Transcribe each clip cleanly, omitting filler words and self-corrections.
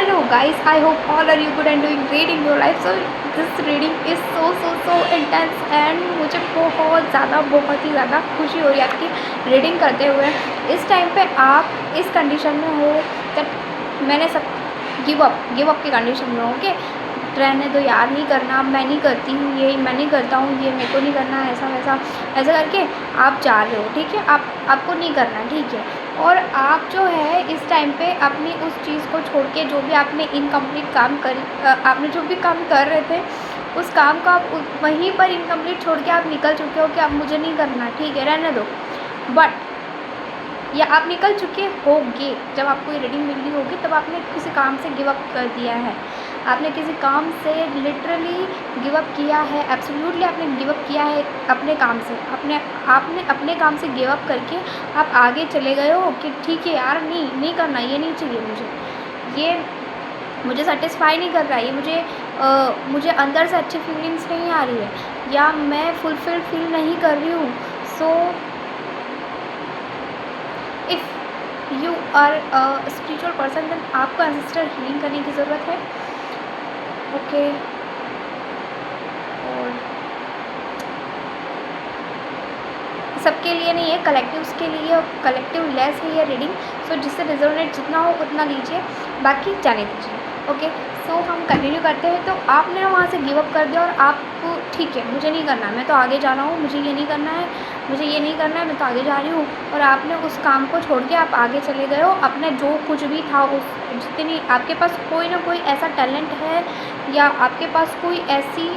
Hello guys, I hope all are you good and doing great in your life. So this reading is so intense and मुझे बहुत ही ज़्यादा खुशी हो रही है आपकी रीडिंग करते हुए। इस टाइम पे आप इस कंडीशन में हो कि मैंने सब गिव अप की कंडीशन में हो कि रहने दो यार, नहीं करना, मैं नहीं करती हूँ, ये मैं नहीं करता हूँ, ये मेरे को नहीं करना, ऐसा वैसा ऐसा करके आप जा रहे हो। ठीक है, आपको नहीं करना, ठीक है। और आप जो है इस टाइम पे अपनी उस चीज़ को छोड़ के जो भी आपने इनकम्प्लीट काम आपने जो भी काम कर रहे थे उस काम को आप वहीं पर इनकम्प्लीट छोड़ के आप निकल चुके हो कि अब मुझे नहीं करना, ठीक है, रहने दो। बट या आप निकल चुके होगे, जब आपको ये रीडिंग मिल रही होगी तब आपने किसी काम से गिव अप कर दिया है। आपने किसी काम से लिटरली गिव अप किया है, एब्सोल्युटली आपने गिव अप किया है अपने काम से। आपने अपने काम से गिव अप करके आप आगे चले गए हो कि ठीक है यार, नहीं करना, ये नहीं चाहिए, ये मुझे सेटिस्फाई नहीं कर रहा है, ये मुझे अंदर से अच्छी फीलिंग्स नहीं आ रही है, या मैं फुलफिल्ड फील नहीं कर रही हूँ। So if you are a spiritual person then आपको एंसेस्टर हीलिंग करने की ज़रूरत है। ओके, और सबके लिए नहीं है, कलेक्टिव्स के लिए, कलेक्टिव लेस है ये रीडिंग। सो जिससे रिजोनेट जितना हो उतना लीजिए, बाकी जाने दीजिए। ओके, सो हम कंटिन्यू करते हैं। तो आपने वहाँ से गिव अप कर दिया और आपको ठीक है, मुझे नहीं करना है, मैं तो आगे जा रहा हूँ, मुझे ये नहीं करना है, मुझे ये नहीं करना है, मैं तो आगे जा रही हूँ। और आपने उस काम को छोड़ के आप आगे चले गए हो। अपने जो कुछ भी था, उस जितनी आपके पास कोई ना कोई ऐसा टैलेंट है, या आपके पास कोई ऐसी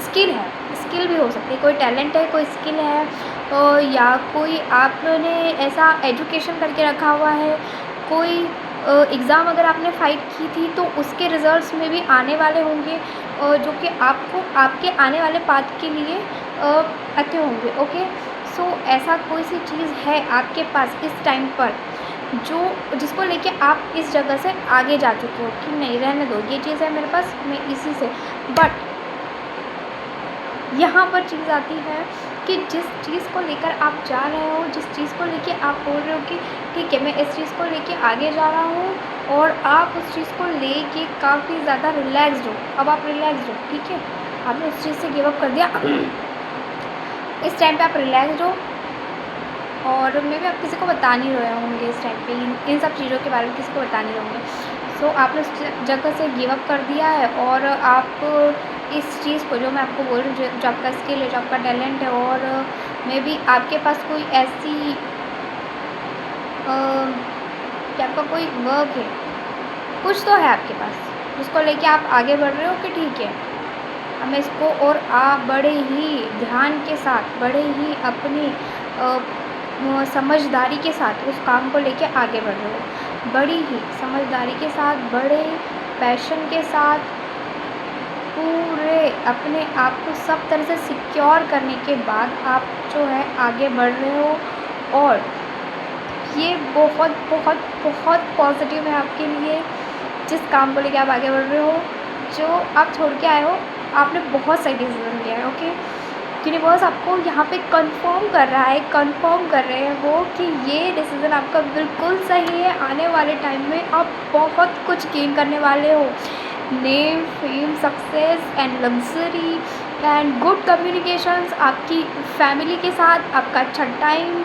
स्किल भी हो सकती है, कोई टैलेंट है, कोई स्किल है, या कोई आपने ऐसा एजुकेशन करके रखा हुआ है, कोई एग्ज़ाम अगर आपने फ़ाइट की थी तो उसके रिज़ल्ट्स में भी आने वाले होंगे, जो कि आपको आपके आने वाले पाथ के लिए अच्छे होंगे। ओके, सो ऐसा कोई सी चीज़ है आपके पास इस टाइम पर जिसको लेके आप इस जगह से आगे जा चुके हो कि नहीं, रहने दो, ये चीज़ है मेरे पास, मैं इसी से। बट यहाँ पर चीज़ आती है कि जिस चीज़ को लेकर आप जा रहे हो, जिस चीज़ को लेके आप बोल रहे हो कि ठीक है, मैं इस चीज़ को लेके आगे जा रहा हूँ, और आप उस चीज़ को लेके काफ़ी ज़्यादा रिलैक्स्ड हो। अब आप रिलैक्स्ड हो, ठीक है, आपने उस चीज़ से गिव अप कर दिया। इस टाइम पे आप रिलैक्स्ड हो, और मे भी आप किसी को बता नहीं रहे होंगे इस टाइम पे, इन सब चीज़ों के बारे में किसी को बता नहीं रहे होंगे। सो आपने उस जगह से गिव अप कर दिया है, और आप इस चीज़ को, जो मैं आपको बोल रही हूँ, जो आपका स्किल है, जो आपका टैलेंट है, और मे बी आपके पास कोई ऐसी कि आपका कोई वर्क है, कुछ तो है आपके पास जिसको लेके आप आगे बढ़ रहे हो कि ठीक है, हमें इसको, और आप बड़े ही ध्यान के साथ, बड़े ही अपनी समझदारी के साथ उस काम को लेके आगे बढ़ रहे हो, बड़ी ही समझदारी के साथ, बड़े पैशन के साथ, पूरे अपने आप को सब तरह से सिक्योर करने के बाद आप जो है आगे बढ़ रहे हो। और ये बहुत पॉजिटिव है आपके लिए, जिस काम को लेके आप आगे बढ़ रहे हो, जो आप छोड़ के आए हो। आपने बहुत सही डिसीजन लिया है। ओके, यूनिवर्स आपको यहाँ पे कंफर्म कर रहा है, कंफर्म कर रहे हैं वो कि ये डिसीज़न आपका बिल्कुल सही है। आने वाले टाइम में आप बहुत कुछ गेन करने वाले हो, name, fame, success and luxury and good communications आपकी फैमिली के साथ, आपका अच्छा टाइम,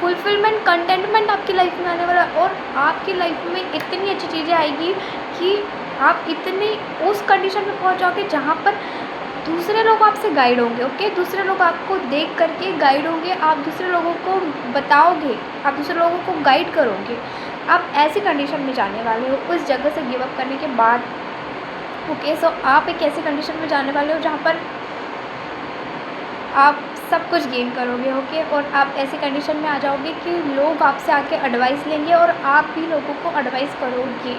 फुलफिलमेंट, कंटेंटमेंट आपकी लाइफ में आने वाला है। और आपकी लाइफ में इतनी अच्छी चीज़ें आएगी कि आप इतनी उस कंडीशन में पहुँच जाओगे जहाँ पर दूसरे लोग आपसे गाइड होंगे। ओके, दूसरे लोग आपको देख करके गाइड होंगे, आप दूसरे लोगों को बताओगे, आप दूसरे लोगों को गाइड करोगे। आप ऐसी कंडीशन में जाने वाले हो उस जगह से गिव अप करने के बाद। ओके, सो आप एक ऐसी कंडीशन में जाने वाले हो जहाँ पर आप सब कुछ गेन करोगे। ओके, और आप ऐसी कंडीशन में आ जाओगे कि लोग आपसे आके एडवाइस लेंगे और आप भी लोगों को एडवाइस करोगे।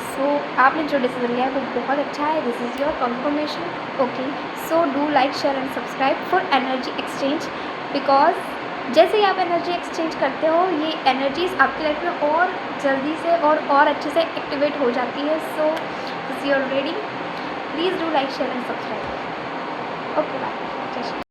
सो आपने जो डिसीजन लिया है वो बहुत अच्छा है। This is your confirmation. Okay, so do like, share and subscribe for energy exchange, because जैसे ही आप एनर्जी एक्सचेंज करते हो, ये एनर्जीज आपकी लाइफ में और जल्दी से और अच्छे से एक्टिवेट हो जाती है। So this your reading, please do like, share and subscribe. Okay, bye.